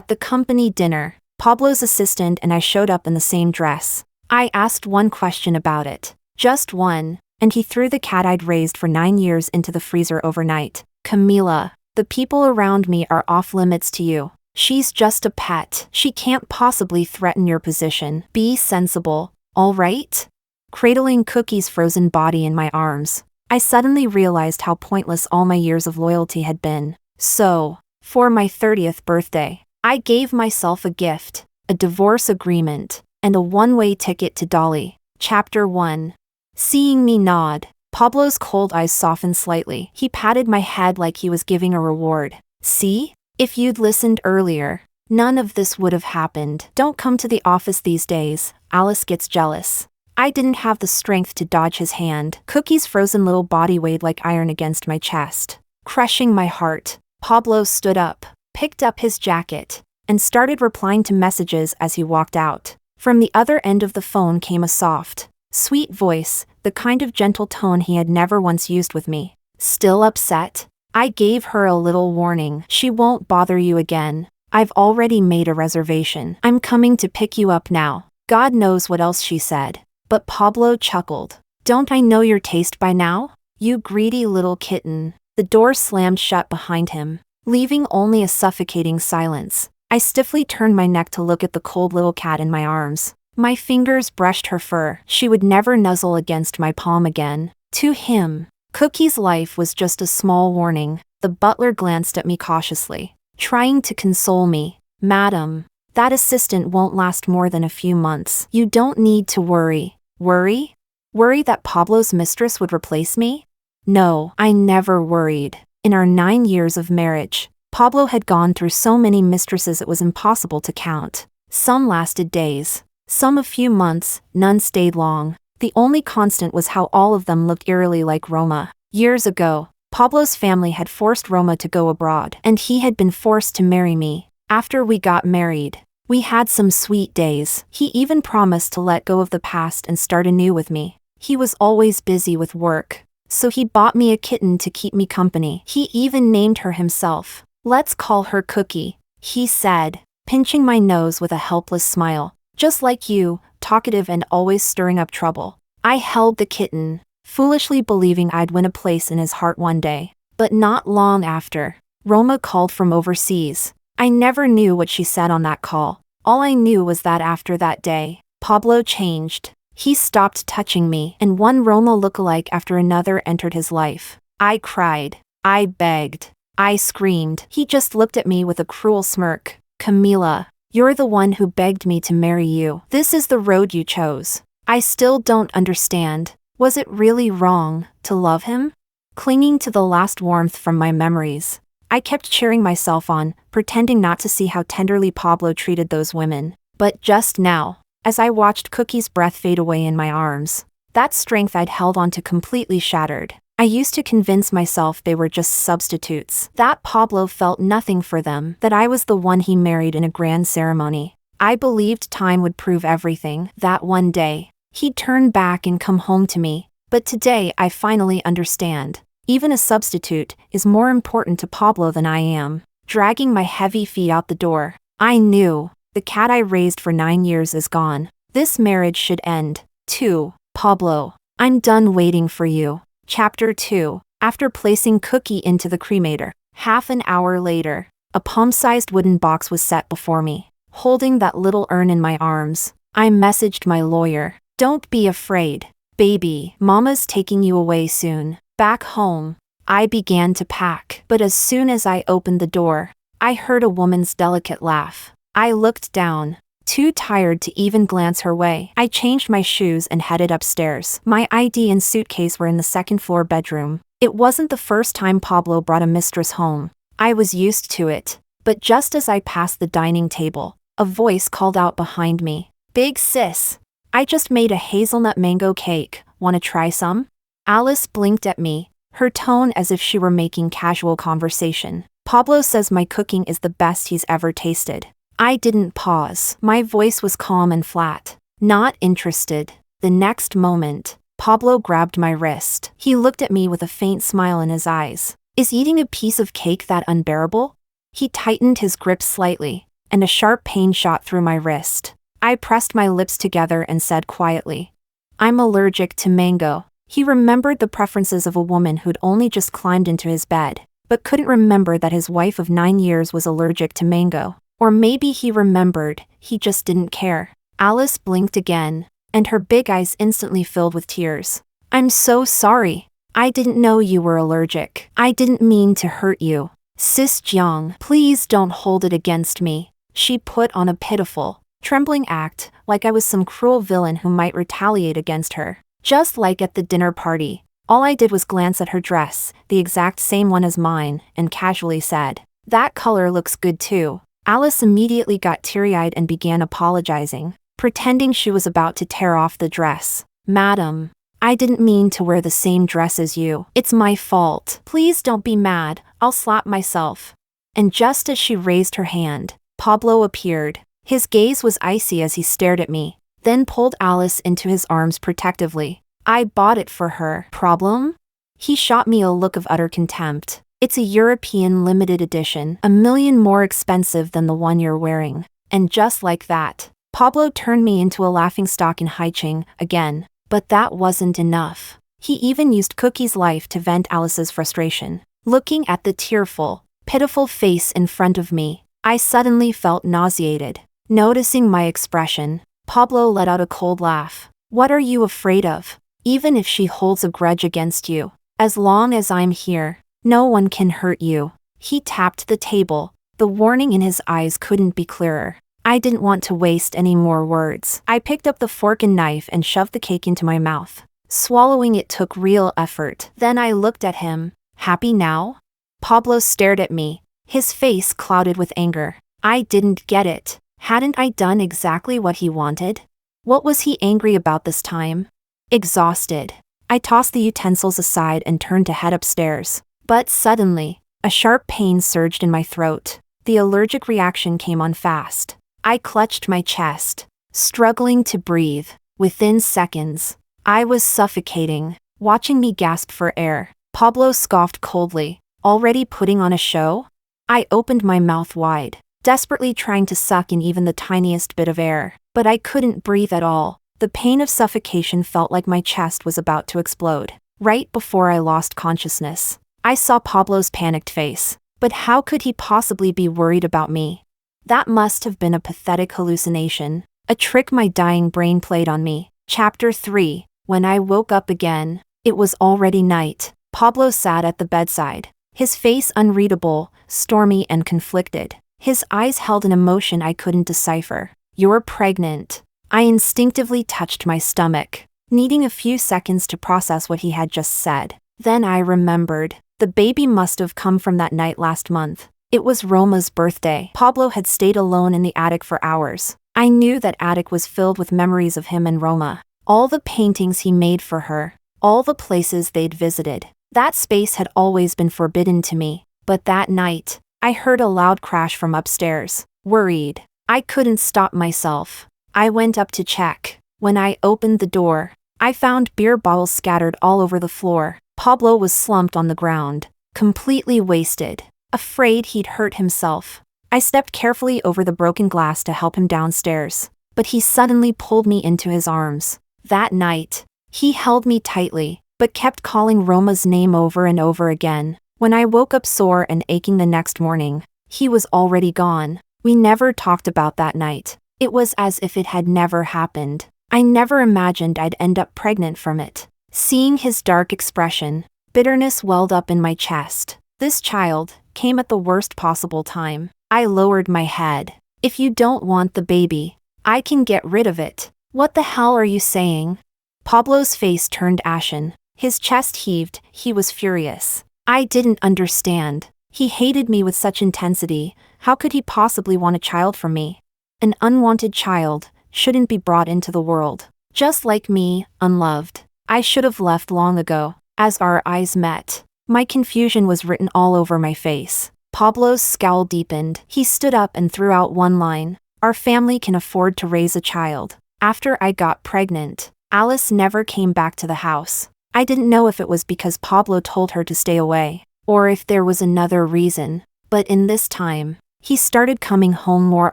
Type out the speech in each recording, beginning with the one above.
At the company dinner, Pablo's assistant and I showed up in the same dress. I asked one question about it. Just one, and he threw the cat I'd raised for 9 years into the freezer overnight. Camila, the people around me are off limits to you. She's just a pet. She can't possibly threaten your position. Be sensible, all right? Cradling Cookie's frozen body in my arms, I suddenly realized how pointless all my years of loyalty had been. So, for my 30th birthday, I gave myself a gift, a divorce agreement, and a one-way ticket to Dali. Chapter 1. Seeing me nod, Pablo's cold eyes softened slightly. He patted my head like he was giving a reward. See? If you'd listened earlier, none of this would have happened. Don't come to the office these days. Alice gets jealous. I didn't have the strength to dodge his hand. Cookie's frozen little body weighed like iron against my chest, crushing my heart. Pablo stood up, picked up his jacket, and started replying to messages as he walked out. From the other end of the phone came a soft, sweet voice, the kind of gentle tone he had never once used with me. Still upset? I gave her a little warning. She won't bother you again. I've already made a reservation. I'm coming to pick you up now. God knows what else she said. But Pablo chuckled. Don't I know your taste by now? You greedy little kitten. The door slammed shut behind him, leaving only a suffocating silence. I stiffly turned my neck to look at the cold little cat in my arms. My fingers brushed her fur. She would never nuzzle against my palm again. To him, Cookie's life was just a small warning. The butler glanced at me cautiously, trying to console me. Madam, that assistant won't last more than a few months. You don't need to worry. Worry? Worry that Pablo's mistress would replace me? No, I never worried. In our 9 years of marriage, Pablo had gone through so many mistresses it was impossible to count. Some lasted days, some a few months, none stayed long. The only constant was how all of them looked eerily like Roma. Years ago, Pablo's family had forced Roma to go abroad, and he had been forced to marry me. After we got married, we had some sweet days. He even promised to let go of the past and start anew with me. He was always busy with work, so he bought me a kitten to keep me company. He even named her himself. Let's call her Cookie, he said, pinching my nose with a helpless smile. Just like you, talkative and always stirring up trouble. I held the kitten, foolishly believing I'd win a place in his heart one day. But not long after, Roma called from overseas. I never knew what she said on that call. All I knew was that after that day, Pablo changed. He stopped touching me, and one Roma lookalike after another entered his life. I cried. I begged. I screamed. He just looked at me with a cruel smirk. Camila, you're the one who begged me to marry you. This is the road you chose. I still don't understand. Was it really wrong to love him? Clinging to the last warmth from my memories, I kept cheering myself on, pretending not to see how tenderly Pablo treated those women. But just now, as I watched Cookie's breath fade away in my arms, that strength I'd held onto completely shattered. I used to convince myself they were just substitutes, that Pablo felt nothing for them, that I was the one he married in a grand ceremony. I believed time would prove everything, that one day, he'd turn back and come home to me. But today I finally understand. Even a substitute is more important to Pablo than I am. Dragging my heavy feet out the door, I knew, the cat I raised for 9 years is gone. This marriage should end, too. Pablo, I'm done waiting for you. Chapter 2. After placing Cookie into the cremator, half an hour later, a palm-sized wooden box was set before me. Holding that little urn in my arms, I messaged my lawyer. Don't be afraid, baby. Mama's taking you away soon. Back home. I began to pack, but as soon as I opened the door, I heard a woman's delicate laugh. I looked down, too tired to even glance her way. I changed my shoes and headed upstairs. My ID and suitcase were in the second-floor bedroom. It wasn't the first time Pablo brought a mistress home. I was used to it. But just as I passed the dining table, a voice called out behind me. Big sis, I just made a hazelnut mango cake. Wanna try some? Alice blinked at me, her tone as if she were making casual conversation. Pablo says my cooking is the best he's ever tasted. I didn't pause. My voice was calm and flat. Not interested. The next moment, Pablo grabbed my wrist. He looked at me with a faint smile in his eyes. Is eating a piece of cake that unbearable? He tightened his grip slightly, and a sharp pain shot through my wrist. I pressed my lips together and said quietly, "I'm allergic to mango." He remembered the preferences of a woman who'd only just climbed into his bed, but couldn't remember that his wife of 9 years was allergic to mango. Or maybe he remembered, he just didn't care. Alice blinked again, and her big eyes instantly filled with tears. "I'm so sorry. I didn't know you were allergic. I didn't mean to hurt you. Sis Jiang, please don't hold it against me." She put on a pitiful, trembling act, like I was some cruel villain who might retaliate against her. Just like at the dinner party, all I did was glance at her dress, the exact same one as mine, and casually said, "That color looks good too." Alice immediately got teary-eyed and began apologizing, pretending she was about to tear off the dress. "Madam, I didn't mean to wear the same dress as you. It's my fault. Please don't be mad, I'll slap myself." And just as she raised her hand, Pablo appeared. His gaze was icy as he stared at me, then pulled Alice into his arms protectively. "I bought it for her. Problem?" He shot me a look of utter contempt. "It's a European limited edition, $1 million more expensive than the one you're wearing." And just like that, Pablo turned me into a laughingstock in Haiching again. But that wasn't enough. He even used Cookie's life to vent Alice's frustration. Looking at the tearful, pitiful face in front of me, I suddenly felt nauseated. Noticing my expression, Pablo let out a cold laugh. "What are you afraid of? Even if she holds a grudge against you, as long as I'm here, no one can hurt you." He tapped the table. The warning in his eyes couldn't be clearer. I didn't want to waste any more words. I picked up the fork and knife and shoved the cake into my mouth. Swallowing it took real effort. Then I looked at him. "Happy now?" Pablo stared at me, his face clouded with anger. I didn't get it. Hadn't I done exactly what he wanted? What was he angry about this time? Exhausted, I tossed the utensils aside and turned to head upstairs. But suddenly, a sharp pain surged in my throat. The allergic reaction came on fast. I clutched my chest, struggling to breathe. Within seconds, I was suffocating. Watching me gasp for air, Pablo scoffed coldly. "Already putting on a show?" I opened my mouth wide, desperately trying to suck in even the tiniest bit of air, but I couldn't breathe at all. The pain of suffocation felt like my chest was about to explode. Right before I lost consciousness, I saw Pablo's panicked face. But how could he possibly be worried about me? That must have been a pathetic hallucination, a trick my dying brain played on me. Chapter 3. When I woke up again, it was already night. Pablo sat at the bedside, his face unreadable, stormy and conflicted. His eyes held an emotion I couldn't decipher. "You're pregnant." I instinctively touched my stomach, needing a few seconds to process what he had just said. Then I remembered. The baby must have come from that night last month. It was Roma's birthday. Pablo had stayed alone in the attic for hours. I knew that attic was filled with memories of him and Roma. All the paintings he made for her. All the places they'd visited. That space had always been forbidden to me. But that night, I heard a loud crash from upstairs. Worried, I couldn't stop myself. I went up to check. When I opened the door, I found beer bottles scattered all over the floor. Pablo was slumped on the ground, completely wasted, afraid he'd hurt himself. I stepped carefully over the broken glass to help him downstairs, but he suddenly pulled me into his arms. That night, he held me tightly, but kept calling Roma's name over and over again. When I woke up sore and aching the next morning, he was already gone. We never talked about that night. It was as if it had never happened. I never imagined I'd end up pregnant from it. Seeing his dark expression, bitterness welled up in my chest. This child came at the worst possible time. I lowered my head. "If you don't want the baby, I can get rid of it." "What the hell are you saying?" Pablo's face turned ashen. His chest heaved. He was furious. I didn't understand. He hated me with such intensity. How could he possibly want a child from me? An unwanted child shouldn't be brought into the world. Just like me, unloved. I should have left long ago. As our eyes met, my confusion was written all over my face. Pablo's scowl deepened. He stood up and threw out one line. "Our family can afford to raise a child." After I got pregnant, Alice never came back to the house. I didn't know if it was because Pablo told her to stay away, or if there was another reason. But in this time, He started coming home more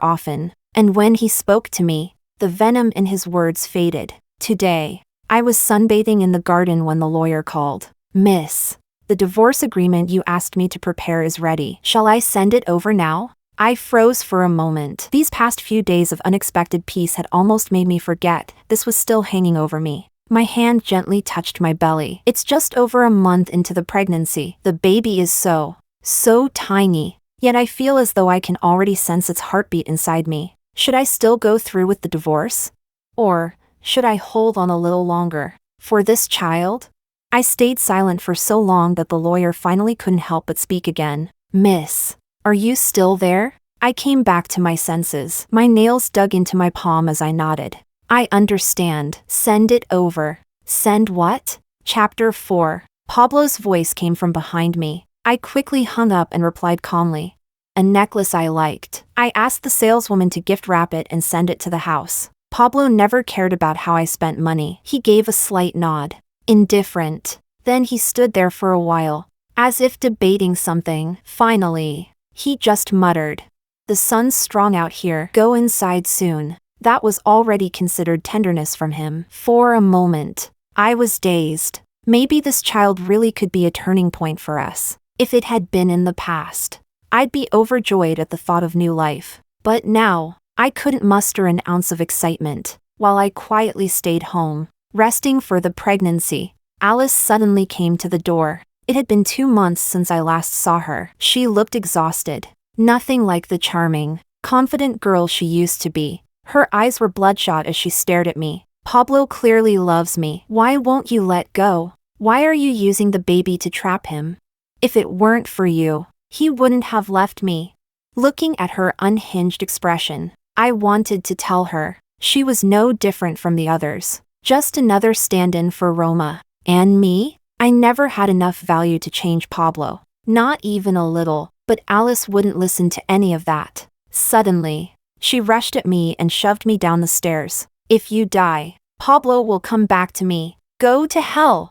often, and when he spoke to me, the venom in his words faded. Today, I was sunbathing in the garden when the lawyer called. Miss, the divorce agreement you asked me to prepare is ready. Shall I send it over now? I froze for a moment. These past few days of unexpected peace had almost made me forget this was still hanging over me. My hand gently touched my belly. It's just over a month into the pregnancy. The baby is so tiny. Yet I feel as though I can already sense its heartbeat inside me. Should I still go through with the divorce? Or should I hold on a little longer? For this child? I stayed silent for so long that the lawyer finally couldn't help but speak again. Miss, are you still there? I came back to my senses. My nails dug into my palm as I nodded. I understand. Send it over. Send what? Chapter 4. Pablo's voice came from behind me. I quickly hung up and replied calmly. A necklace I liked. I asked the saleswoman to gift wrap it and send it to the house. Pablo never cared about how I spent money. He gave a slight nod. Indifferent. Then he stood there for a while, as if debating something. Finally, he just muttered. The sun's strong out here. Go inside soon. That was already considered tenderness from him. For a moment, I was dazed. Maybe this child really could be a turning point for us. If it had been in the past, I'd be overjoyed at the thought of new life. But now, I couldn't muster an ounce of excitement. While I quietly stayed home, resting for the pregnancy, Alice suddenly came to the door. It had been 2 months since I last saw her. She looked exhausted. Nothing like the charming, confident girl she used to be. Her eyes were bloodshot as she stared at me. Pablo clearly loves me. Why won't you let go? Why are you using the baby to trap him? If it weren't for you, he wouldn't have left me. Looking at her unhinged expression, I wanted to tell her she was no different from the others. Just another stand-in for Roma. And me? I never had enough value to change Pablo. Not even a little, but Alice wouldn't listen to any of that. Suddenly, she rushed at me and shoved me down the stairs. If you die, Pablo will come back to me. Go to hell.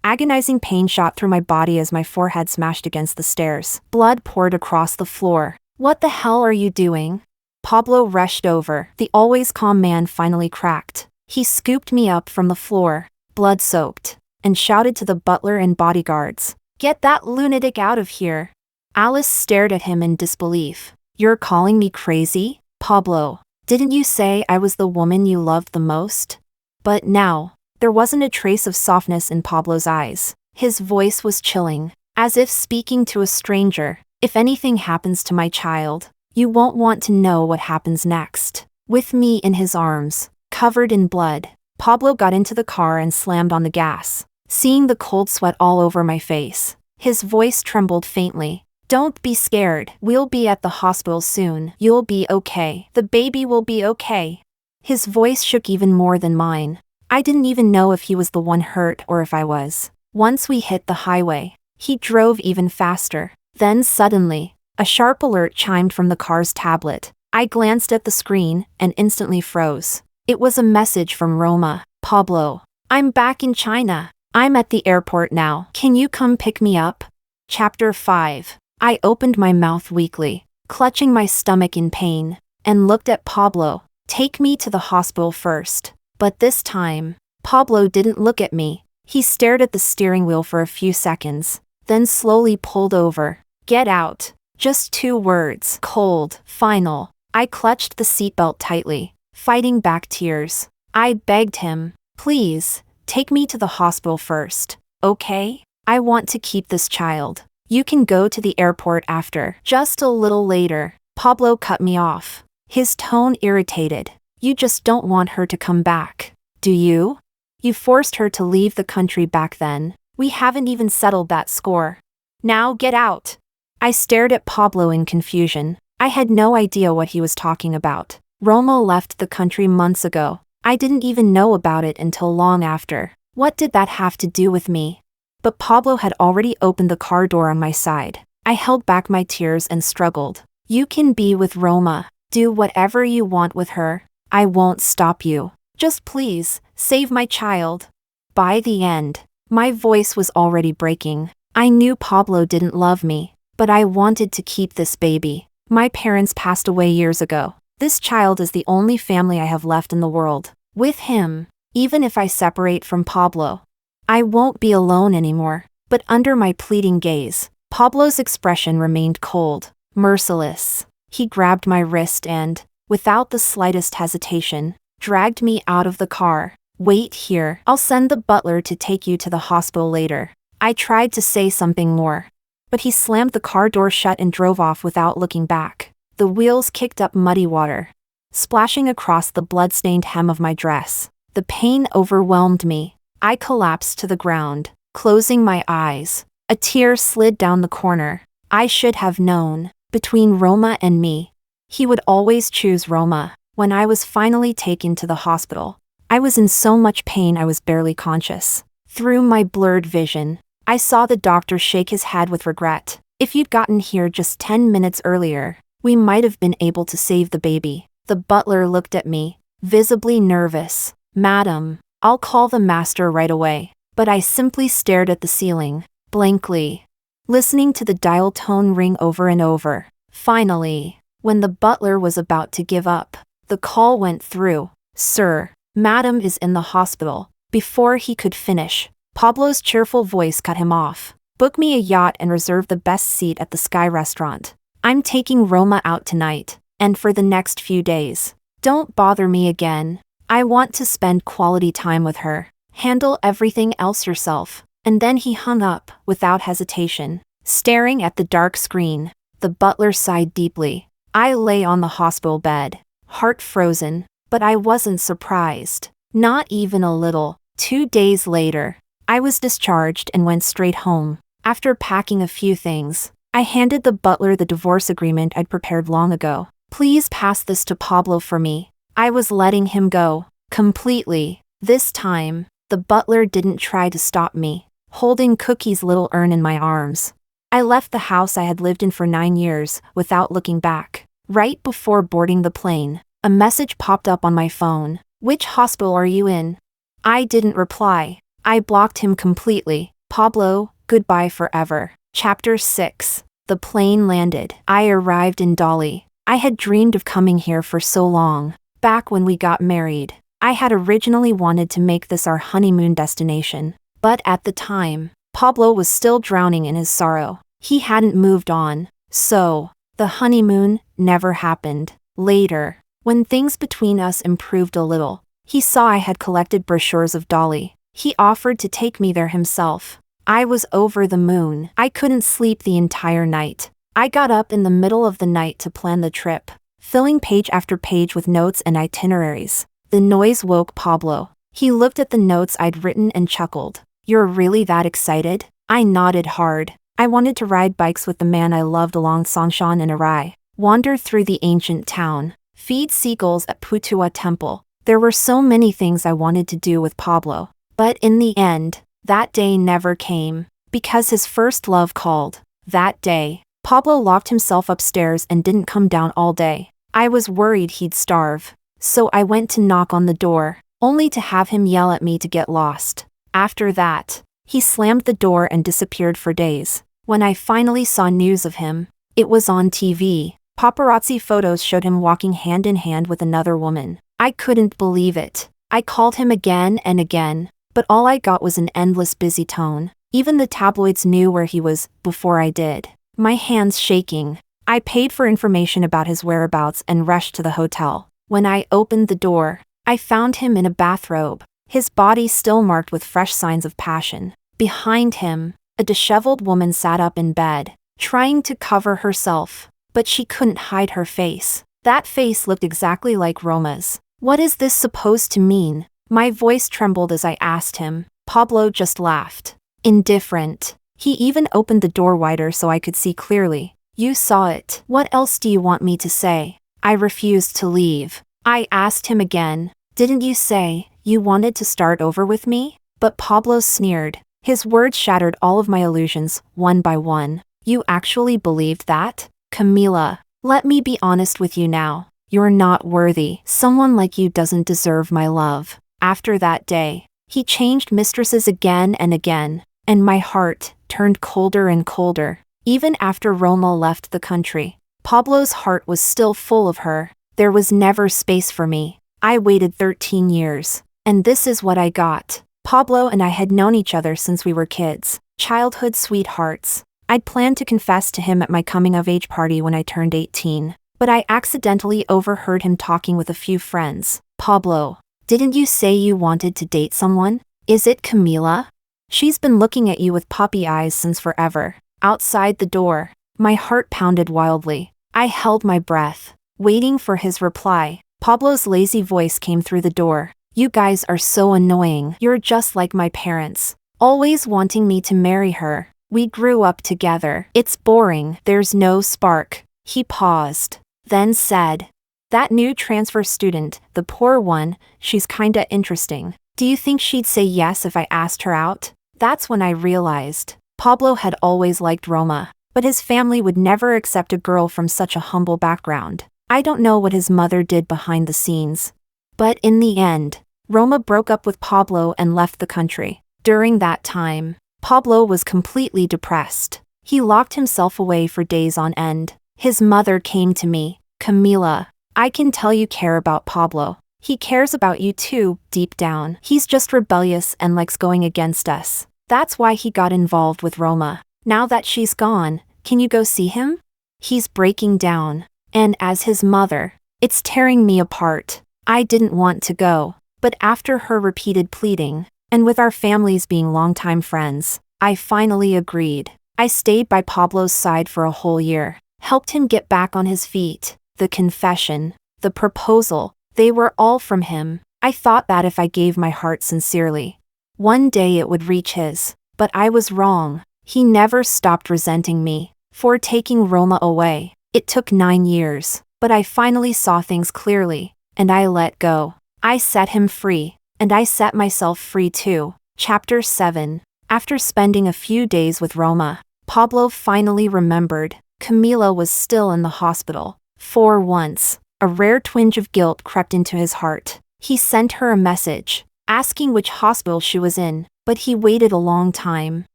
Agonizing pain shot through my body as my forehead smashed against the stairs. Blood poured across the floor. What the hell are you doing? Pablo rushed over. The always calm man finally cracked. He scooped me up from the floor, blood-soaked, and shouted to the butler and bodyguards, "Get that lunatic out of here." Alice stared at him in disbelief. You're calling me crazy? Pablo, didn't you say I was the woman you loved the most? But now, there wasn't a trace of softness in Pablo's eyes. His voice was chilling, as if speaking to a stranger. If anything happens to my child, you won't want to know what happens next. With me in his arms, covered in blood, Pablo got into the car and slammed on the gas. Seeing the cold sweat all over my face, his voice trembled faintly. Don't be scared. We'll be at the hospital soon. You'll be okay. The baby will be okay. His voice shook even more than mine. I didn't even know if he was the one hurt or if I was. Once we hit the highway, he drove even faster. Then suddenly, a sharp alert chimed from the car's tablet. I glanced at the screen and instantly froze. It was a message from Roma. Pablo, I'm back in China. I'm at the airport now. Can you come pick me up? Chapter 5. I opened my mouth weakly, clutching my stomach in pain, and looked at Pablo. Take me to the hospital first. But this time, Pablo didn't look at me. He stared at the steering wheel for a few seconds, then slowly pulled over. Get out. Just 2 words. Cold. Final. I clutched the seatbelt tightly, fighting back tears. I begged him, please, take me to the hospital first, okay? I want to keep this child. You can go to the airport after. Just a little later, Pablo cut me off. His tone irritated. You just don't want her to come back, do you? You forced her to leave the country back then. We haven't even settled that score. Now get out. I stared at Pablo in confusion. I had no idea what he was talking about. Roma left the country months ago. I didn't even know about it until long after. What did that have to do with me? But Pablo had already opened the car door on my side. I held back my tears and struggled. You can be with Roma. Do whatever you want with her. I won't stop you. Just please, save my child. By the end, my voice was already breaking. I knew Pablo didn't love me, but I wanted to keep this baby. My parents passed away years ago. This child is the only family I have left in the world. With him, even if I separate from Pablo, I won't be alone anymore. But under my pleading gaze, Pablo's expression remained cold, merciless. He grabbed my wrist and, without the slightest hesitation, dragged me out of the car. Wait here. I'll send the butler to take you to the hospital later. I tried to say something more, but he slammed the car door shut and drove off without looking back. The wheels kicked up muddy water, splashing across the blood-stained hem of my dress. The pain overwhelmed me. I collapsed to the ground, closing my eyes. A tear slid down the corner. I should have known. Between Roma and me, he would always choose Roma. When I was finally taken to the hospital, I was in so much pain I was barely conscious. Through my blurred vision, I saw the doctor shake his head with regret. If you'd gotten here just 10 minutes earlier, we might have been able to save the baby. The butler looked at me, visibly nervous. Madam, I'll call the master right away. But I simply stared at the ceiling, blankly, listening to the dial tone ring over and over. Finally, when the butler was about to give up, the call went through. Sir, Madam is in the hospital. Before he could finish, Pablo's cheerful voice cut him off. Book me a yacht and reserve the best seat at the Sky Restaurant. I'm taking Roma out tonight, and for the next few days. Don't bother me again. I want to spend quality time with her. Handle everything else yourself. And then he hung up, without hesitation, staring at the dark screen. The butler sighed deeply. I lay on the hospital bed, heart frozen, but I wasn't surprised. Not even a little. 2 days later, I was discharged and went straight home. After packing a few things, I handed the butler the divorce agreement I'd prepared long ago. Please pass this to Pablo for me. I was letting him go, completely. This time, the butler didn't try to stop me, holding Cookie's little urn in my arms. I left the house I had lived in for 9 years, without looking back. Right before boarding the plane, a message popped up on my phone. Which hospital are you in? I didn't reply. I blocked him completely. Pablo, goodbye forever. Chapter 6. The plane landed. I arrived in Dali. I had dreamed of coming here for so long. Back when we got married, I had originally wanted to make this our honeymoon destination. But at the time, Pablo was still drowning in his sorrow. He hadn't moved on. So, the honeymoon never happened. Later, when things between us improved a little, he saw I had collected brochures of Dali. He offered to take me there himself. I was over the moon. I couldn't sleep the entire night. I got up in the middle of the night to plan the trip, filling page after page with notes and itineraries. The noise woke Pablo. He looked at the notes I'd written and chuckled. You're really that excited? I nodded hard. I wanted to ride bikes with the man I loved along Songshan and Arai, wander through the ancient town, feed seagulls at Putua Temple. There were so many things I wanted to do with Pablo. But in the end, that day never came, because his first love called. That day, Pablo locked himself upstairs and didn't come down all day. I was worried he'd starve, so I went to knock on the door, only to have him yell at me to get lost. After that, he slammed the door and disappeared for days. When I finally saw news of him, it was on TV. Paparazzi photos showed him walking hand in hand with another woman. I couldn't believe it. I called him again and again, but all I got was an endless busy tone. Even the tabloids knew where he was before I did. My hands shaking, I paid for information about his whereabouts and rushed to the hotel. When I opened the door, I found him in a bathrobe, his body still marked with fresh signs of passion. Behind him, a disheveled woman sat up in bed, trying to cover herself, but she couldn't hide her face. That face looked exactly like Roma's. What is this supposed to mean? My voice trembled as I asked him. Pablo just laughed. Indifferent. He even opened the door wider so I could see clearly. You saw it. What else do you want me to say? I refused to leave. I asked him again. Didn't you say you wanted to start over with me? But Pablo sneered. His words shattered all of my illusions, one by one. You actually believed that? Camila, let me be honest with you now. You're not worthy. Someone like you doesn't deserve my love. After that day, he changed mistresses again and again, and my heart turned colder and colder. Even after Roma left the country, Pablo's heart was still full of her. There was never space for me. I waited 13 years. And this is what I got. Pablo and I had known each other since we were kids. Childhood sweethearts. I'd planned to confess to him at my coming-of-age party when I turned 18. But I accidentally overheard him talking with a few friends. Pablo, didn't you say you wanted to date someone? Is it Camila? She's been looking at you with puppy eyes since forever. Outside the door, my heart pounded wildly. I held my breath, waiting for his reply. Pablo's lazy voice came through the door. You guys are so annoying. You're just like my parents, always wanting me to marry her. We grew up together. It's boring. There's no spark. He paused, then said, that new transfer student, the poor one, she's kinda interesting. Do you think she'd say yes if I asked her out? That's when I realized. Pablo had always liked Roma, but his family would never accept a girl from such a humble background. I don't know what his mother did behind the scenes. But in the end, Roma broke up with Pablo and left the country. During that time, Pablo was completely depressed. He locked himself away for days on end. His mother came to me. Camila, I can tell you care about Pablo. He cares about you too, deep down. He's just rebellious and likes going against us. That's why he got involved with Roma. Now that she's gone, can you go see him? He's breaking down. And as his mother, it's tearing me apart. I didn't want to go. But after her repeated pleading, and with our families being longtime friends, I finally agreed. I stayed by Pablo's side for a whole year, helped him get back on his feet. The confession, the proposal, they were all from him. I thought that if I gave my heart sincerely, one day it would reach his. But I was wrong. He never stopped resenting me for taking Roma away. It took 9 years, but I finally saw things clearly, and I let go. I set him free, and I set myself free too. Chapter 7. After spending a few days with Roma, Pablo finally remembered. Camila was still in the hospital. For once, a rare twinge of guilt crept into his heart. He sent her a message, asking which hospital she was in, but he waited a long time,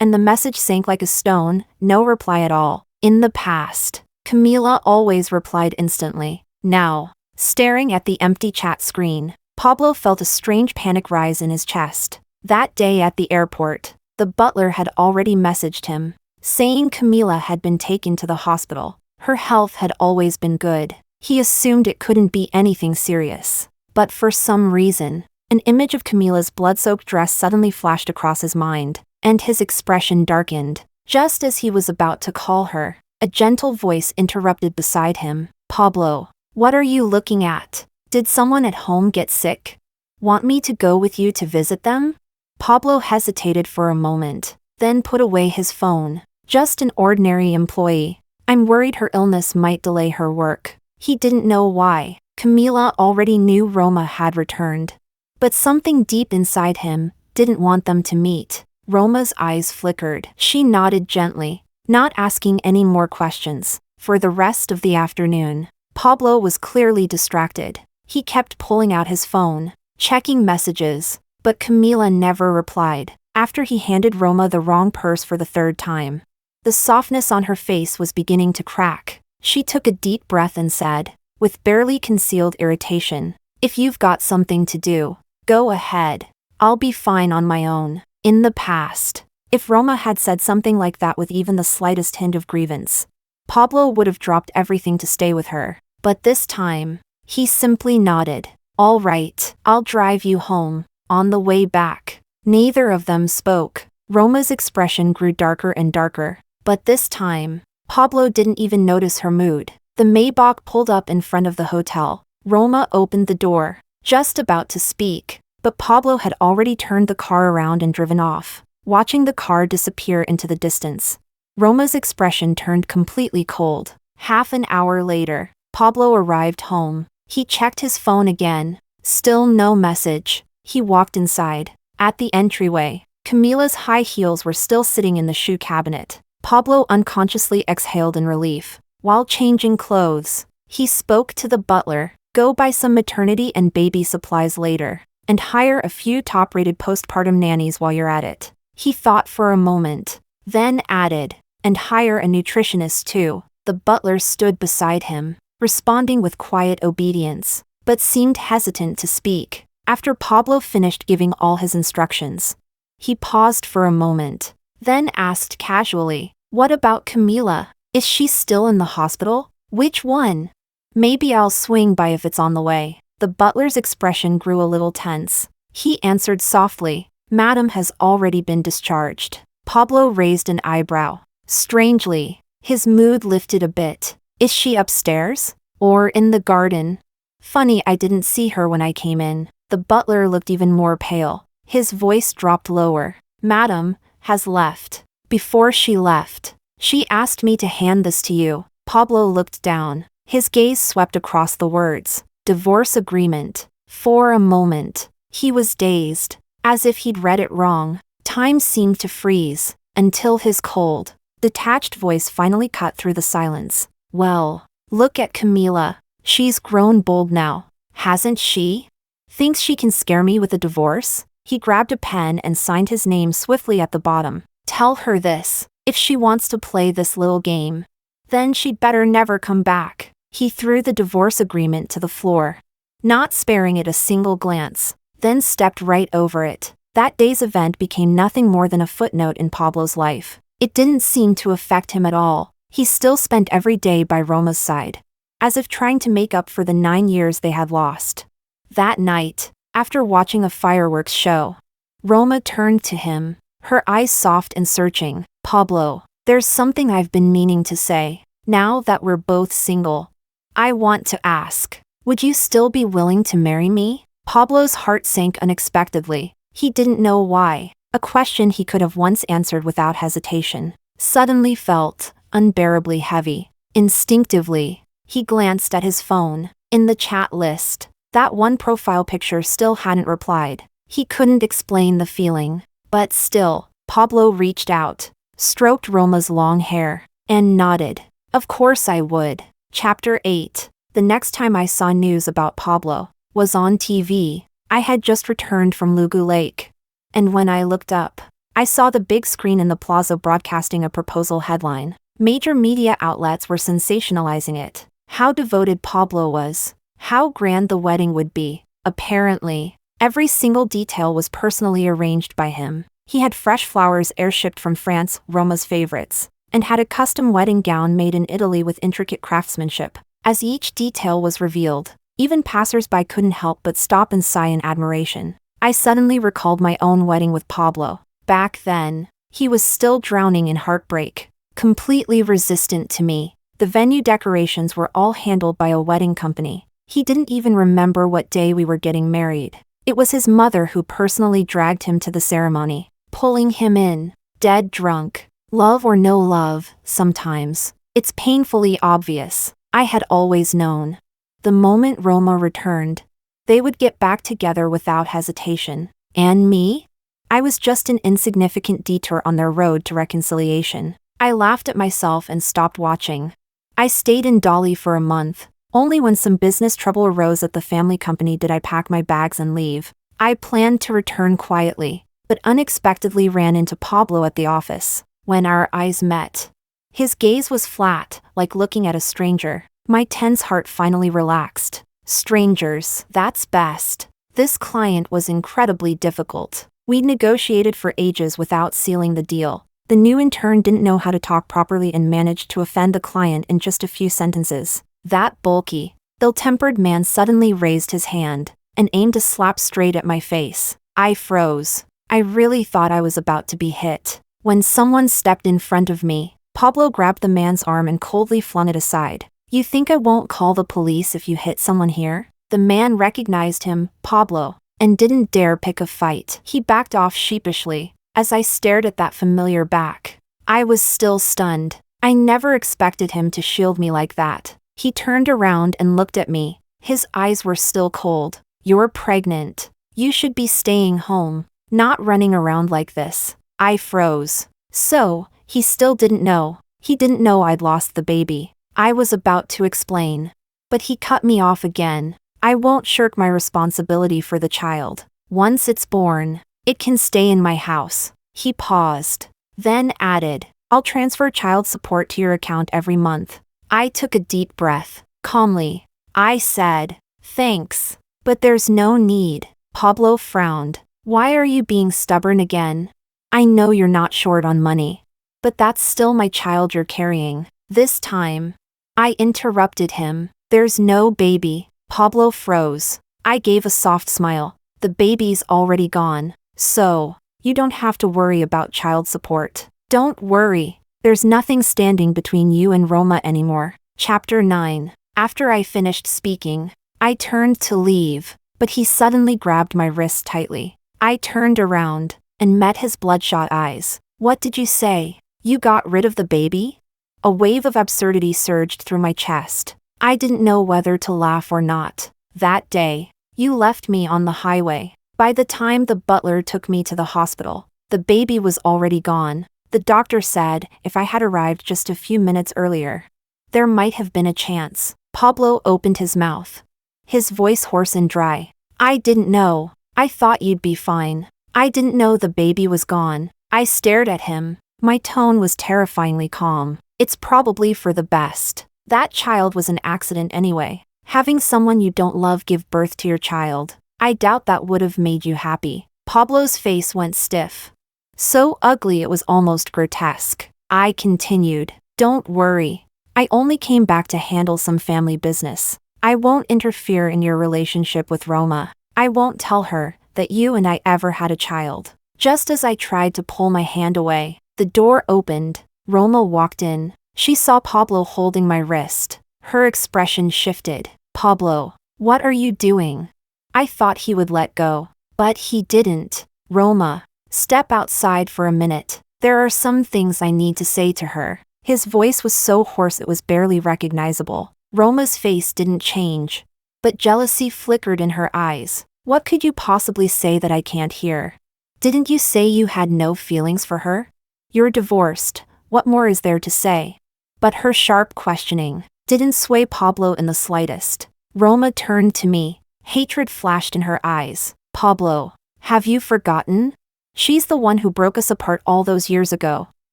and the message sank like a stone, no reply at all. In the past, Camila always replied instantly. Now, staring at the empty chat screen, Pablo felt a strange panic rise in his chest. That day at the airport, the butler had already messaged him, saying Camila had been taken to the hospital. Her health had always been good. He assumed it couldn't be anything serious. But for some reason, an image of Camila's blood-soaked dress suddenly flashed across his mind, and his expression darkened. Just as he was about to call her, a gentle voice interrupted beside him. Pablo, what are you looking at? Did someone at home get sick? Want me to go with you to visit them? Pablo hesitated for a moment, then put away his phone. Just an ordinary employee. I'm worried her illness might delay her work. He didn't know why. Camila already knew Roma had returned. But something deep inside him didn't want them to meet. Roma's eyes flickered. She nodded gently, not asking any more questions. For the rest of the afternoon, Pablo was clearly distracted. He kept pulling out his phone, checking messages, but Camila never replied. After he handed Roma the wrong purse for the third time, the softness on her face was beginning to crack. She took a deep breath and said, with barely concealed irritation, if you've got something to do, go ahead. I'll be fine on my own. In the past, if Roma had said something like that with even the slightest hint of grievance, Pablo would have dropped everything to stay with her. But this time, he simply nodded. All right, I'll drive you home. On the way back, neither of them spoke. Roma's expression grew darker and darker. But this time, Pablo didn't even notice her mood. The Maybach pulled up in front of the hotel. Roma opened the door, just about to speak, but Pablo had already turned the car around and driven off, watching the car disappear into the distance. Roma's expression turned completely cold. Half an hour later, Pablo arrived home. He checked his phone again. Still no message. He walked inside. At the entryway, Camila's high heels were still sitting in the shoe cabinet. Pablo unconsciously exhaled in relief. While changing clothes, he spoke to the butler. Go buy some maternity and baby supplies later, and hire a few top-rated postpartum nannies while you're at it. He thought for a moment, then added, and hire a nutritionist too. The butler stood beside him, responding with quiet obedience, but seemed hesitant to speak. After Pablo finished giving all his instructions, he paused for a moment, then asked casually, "What about Camila? Is she still in the hospital? Which one? Maybe I'll swing by if it's on the way." The butler's expression grew a little tense. He answered softly, "Madam has already been discharged." Pablo raised an eyebrow. Strangely, his mood lifted a bit. "Is she upstairs? Or in the garden? Funny I didn't see her when I came in." The butler looked even more pale. His voice dropped lower. "Madam has left. Before she left, she asked me to hand this to you." Pablo looked down. His gaze swept across the words, "Divorce agreement." For a moment, he was dazed, as if he'd read it wrong. Time seemed to freeze, until his cold, detached voice finally cut through the silence. "Well, look at Camila. She's grown bold now, hasn't she? Thinks she can scare me with a divorce?" He grabbed a pen and signed his name swiftly at the bottom. "Tell her this. If she wants to play this little game, then she'd better never come back." He threw the divorce agreement to the floor, not sparing it a single glance, then stepped right over it. That day's event became nothing more than a footnote in Pablo's life. It didn't seem to affect him at all. He still spent every day by Roma's side, as if trying to make up for the 9 years they had lost. That night, after watching a fireworks show, Roma turned to him, her eyes soft and searching. "Pablo, there's something I've been meaning to say. Now that we're both single, I want to ask, would you still be willing to marry me?" Pablo's heart sank unexpectedly. He didn't know why. A question he could have once answered without hesitation suddenly felt unbearably heavy. Instinctively, he glanced at his phone. In the chat list, that one profile picture still hadn't replied. He couldn't explain the feeling, but still, Pablo reached out, stroked Roma's long hair, and nodded. "Of course I would." Chapter 8. The next time I saw news about Pablo was on TV. I had just returned from Lugu Lake, and when I looked up, I saw the big screen in the plaza broadcasting a proposal headline. Major media outlets were sensationalizing it. How devoted Pablo was, how grand the wedding would be. Apparently, every single detail was personally arranged by him. He had fresh flowers airshipped from France, Roma's favorites, and had a custom wedding gown made in Italy with intricate craftsmanship. As each detail was revealed, even passers-by couldn't help but stop and sigh in admiration. I suddenly recalled my own wedding with Pablo. Back then, he was still drowning in heartbreak, completely resistant to me. The venue decorations were all handled by a wedding company. He didn't even remember what day we were getting married. It was his mother who personally dragged him to the ceremony, pulling him in, dead drunk. Love or no love, sometimes, it's painfully obvious. I had always known. The moment Roma returned, they would get back together without hesitation. And me? I was just an insignificant detour on their road to reconciliation. I laughed at myself and stopped watching. I stayed in Dali for a month. Only when some business trouble arose at the family company did I pack my bags and leave. I planned to return quietly, but unexpectedly ran into Pablo at the office. When our eyes met, his gaze was flat, like looking at a stranger. My tense heart finally relaxed. Strangers, that's best. This client was incredibly difficult. We'd negotiated for ages without sealing the deal. The new intern didn't know how to talk properly and managed to offend the client in just a few sentences. That bulky, ill-tempered man suddenly raised his hand and aimed a slap straight at my face. I froze. I really thought I was about to be hit. When someone stepped in front of me, Pablo grabbed the man's arm and coldly flung it aside. "You think I won't call the police if you hit someone here?" The man recognized him, Pablo, and didn't dare pick a fight. He backed off sheepishly, as I stared at that familiar back. I was still stunned. I never expected him to shield me like that. He turned around and looked at me. His eyes were still cold. "You're pregnant. You should be staying home, not running around like this." I froze. So, he still didn't know. He didn't know I'd lost the baby. I was about to explain, but he cut me off again. "I won't shirk my responsibility for the child. Once it's born, it can stay in my house." He paused, then added, "I'll transfer child support to your account every month." I took a deep breath. Calmly, I said, "Thanks. But there's no need." Pablo frowned. "Why are you being stubborn again? I know you're not short on money. But that's still my child you're carrying. This time." I interrupted him. "There's no baby." Pablo froze. I gave a soft smile. "The baby's already gone. So, you don't have to worry about child support." "Don't worry. There's nothing standing between you and Roma anymore." Chapter 9. After I finished speaking, I turned to leave, but he suddenly grabbed my wrist tightly. I turned around and met his bloodshot eyes. "What did you say? You got rid of the baby?" A wave of absurdity surged through my chest. I didn't know whether to laugh or not. "That day, you left me on the highway. By the time the butler took me to the hospital, the baby was already gone. The doctor said if I had arrived just a few minutes earlier, there might have been a chance." Pablo opened his mouth, his voice hoarse and dry. "I didn't know. I thought you'd be fine. I didn't know the baby was gone." I stared at him. My tone was terrifyingly calm. "It's probably for the best. That child was an accident anyway. Having someone you don't love give birth to your child, I doubt that would have made you happy." Pablo's face went stiff. So ugly it was almost grotesque. I continued, "Don't worry. I only came back to handle some family business. I won't interfere in your relationship with Roma. I won't tell her that you and I ever had a child." Just as I tried to pull my hand away, the door opened. Roma walked in. She saw Pablo holding my wrist. Her expression shifted. "Pablo, what are you doing?" I thought he would let go, but he didn't. "Roma, step outside for a minute. There are some things I need to say to her." His voice was so hoarse it was barely recognizable. Roma's face didn't change, but jealousy flickered in her eyes. "What could you possibly say that I can't hear? Didn't you say you had no feelings for her? You're divorced. What more is there to say?" But her sharp questioning didn't sway Pablo in the slightest. Roma turned to me. Hatred flashed in her eyes. "Pablo, have you forgotten? She's the one who broke us apart all those years ago.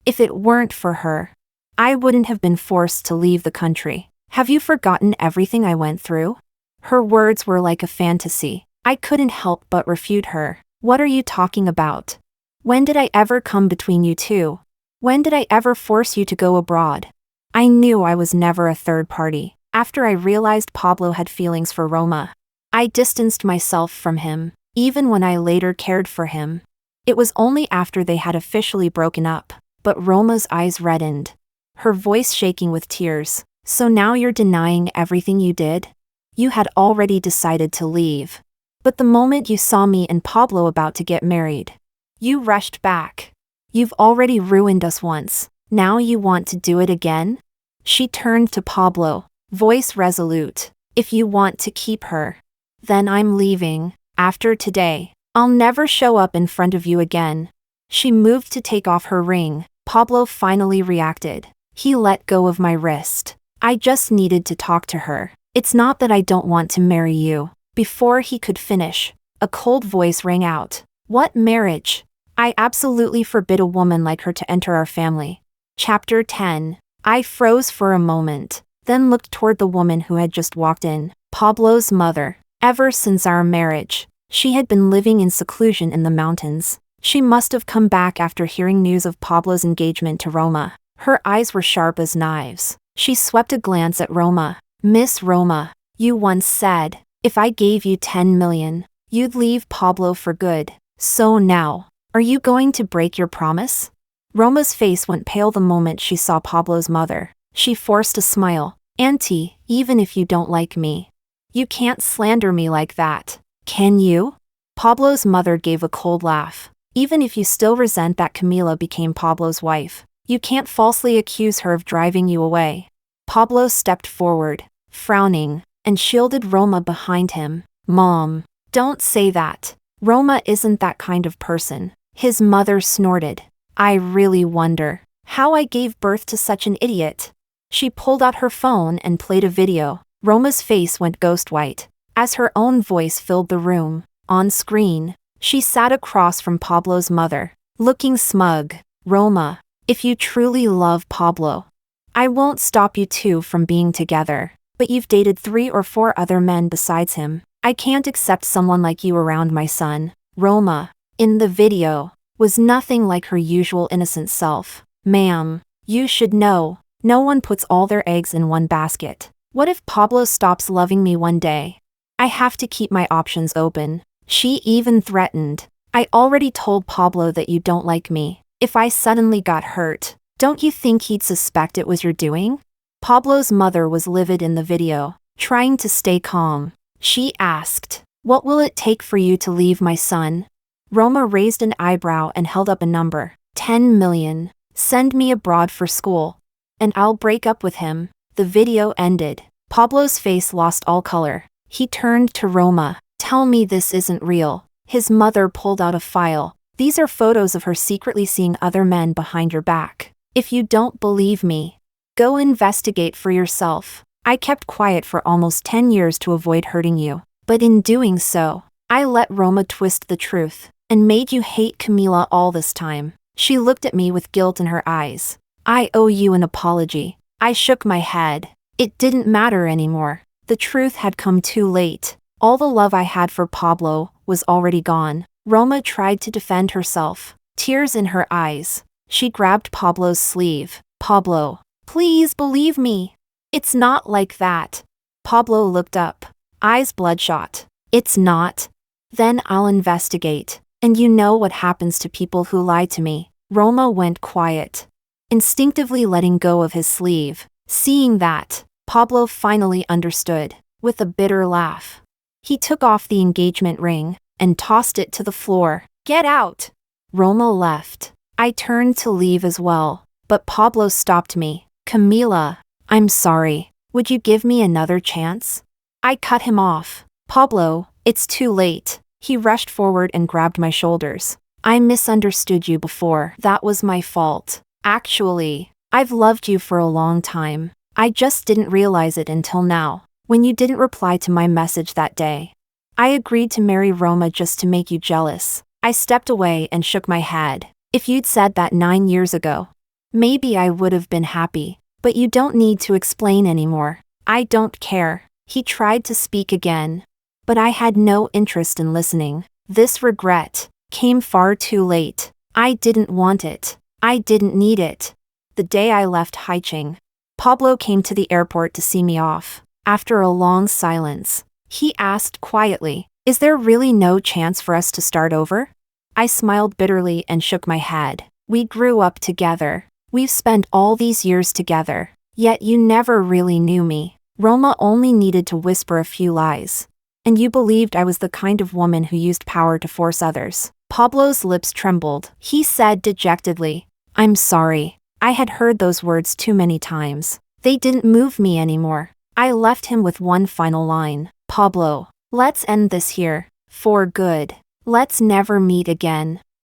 If it weren't for her, I wouldn't have been forced to leave the country. Have you forgotten everything I went through?" Her words were like a fantasy. I couldn't help but refute her. "What are you talking about? When did I ever come between you two? When did I ever force you to go abroad?" I knew I was never a third party. After I realized Pablo had feelings for Roma, I distanced myself from him, even when I later cared for him. It was only after they had officially broken up, but Roma's eyes reddened, her voice shaking with tears. "So now you're denying everything you did? You had already decided to leave. But the moment you saw me and Pablo about to get married, you rushed back. You've already ruined us once. Now you want to do it again?" She turned to Pablo, voice resolute. "If you want to keep her, then I'm leaving. After today, I'll never show up in front of you again." She moved to take off her ring. Pablo finally reacted. He let go of my wrist. "I just needed to talk to her. It's not that I don't want to marry you." Before he could finish, a cold voice rang out. "What marriage? I absolutely forbid a woman like her to enter our family." Chapter 10. I froze for a moment, then looked toward the woman who had just walked in. Pablo's mother. Ever since our marriage, she had been living in seclusion in the mountains. She must have come back after hearing news of Pablo's engagement to Roma. Her eyes were sharp as knives. She swept a glance at Roma. "Miss Roma, you once said, if I gave you 10 million, you'd leave Pablo for good. So now, are you going to break your promise?" Roma's face went pale the moment she saw Pablo's mother. She forced a smile. "Auntie, even if you don't like me, you can't slander me like that. Can you?" Pablo's mother gave a cold laugh. "Even if you still resent that Camila became Pablo's wife, you can't falsely accuse her of driving you away." Pablo stepped forward, frowning, and shielded Roma behind him. "Mom, don't say that. Roma isn't that kind of person." His mother snorted. "I really wonder how I gave birth to such an idiot." She pulled out her phone and played a video. Roma's face went ghost white, as her own voice filled the room. On screen, she sat across from Pablo's mother, looking smug. "Roma, if you truly love Pablo, I won't stop you two from being together. But you've dated 3 or 4 other men besides him. I can't accept someone like you around my son. Roma, in the video, was nothing like her usual innocent self. Ma'am, you should know, no one puts all their eggs in one basket. What if Pablo stops loving me one day? I have to keep my options open. She even threatened. I already told Pablo that you don't like me. If I suddenly got hurt, don't you think he'd suspect it was your doing? Pablo's mother was livid in the video, trying to stay calm. She asked, "What will it take for you to leave my son?" Roma raised an eyebrow and held up a number. 10 million. Send me abroad for school. And I'll break up with him. The video ended. Pablo's face lost all color. He turned to Roma. "Tell me this isn't real." His mother pulled out a file. "These are photos of her secretly seeing other men behind your back. If you don't believe me, go investigate for yourself. I kept quiet for almost 10 years to avoid hurting you. But in doing so, I let Roma twist the truth and made you hate Camila all this time." She looked at me with guilt in her eyes. "I owe you an apology." I shook my head. It didn't matter anymore. The truth had come too late. All the love I had for Pablo was already gone. Roma tried to defend herself, tears in her eyes. She grabbed Pablo's sleeve. "Pablo, please believe me. It's not like that." Pablo looked up, eyes bloodshot. "It's not? Then I'll investigate. And you know what happens to people who lie to me." Roma went quiet, instinctively letting go of his sleeve. Seeing that, Pablo finally understood, with a bitter laugh. He took off the engagement ring and tossed it to the floor. "Get out!" Roma left. I turned to leave as well, but Pablo stopped me. "Camila, I'm sorry. Would you give me another chance?" I cut him off. "Pablo, it's too late." He rushed forward and grabbed my shoulders. "I misunderstood you before. That was my fault. Actually, I've loved you for a long time. I just didn't realize it until now, when you didn't reply to my message that day. I agreed to marry Roma just to make you jealous." I stepped away and shook my head. "If you'd said that 9 years ago, maybe I would have been happy. But you don't need to explain anymore. I don't care." He tried to speak again, but I had no interest in listening. This regret came far too late. I didn't want it. I didn't need it. The day I left Haicheng, Pablo came to the airport to see me off. After a long silence, he asked quietly, "Is there really no chance for us to start over?" I smiled bitterly and shook my head. "We grew up together. We've spent all these years together. Yet you never really knew me." Roma only needed to whisper a few lies. "And you believed I was the kind of woman who used power to force others." Pablo's lips trembled. He said dejectedly, "I'm sorry. I had heard those words too many times. They didn't move me anymore." I left him with one final line. "Pablo, let's end this here. For good. Let's never meet again."